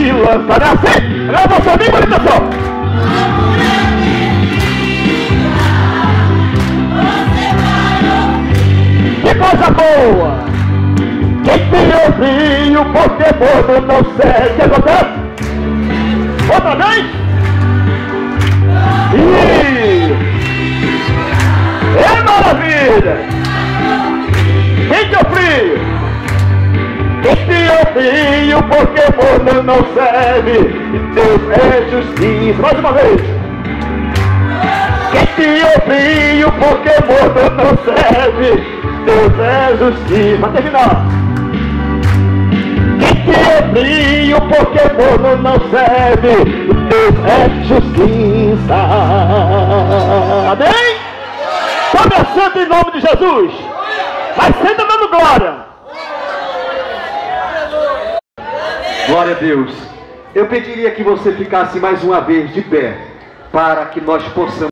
se lança, não é assim? Agora você vem, bonita só. Que coisa boa! Quem tem ouvido, porque mundo não segue. Quer botar? Outra vez? É maravilha! Quem tem frio? Quem tem frio, porque mundo não serve. Deus é justiça. Mais uma vez. Quem tem frio, porque mundo não serve. Deus é justiça. Vai terminar. Quem tem frio, porque mundo não serve. Deus é justiça. Amém? Começando em nome de Jesus. Mas sempre dando glória. Glória a Deus. Eu pediria que você ficasse mais uma vez de pé, para que nós possamos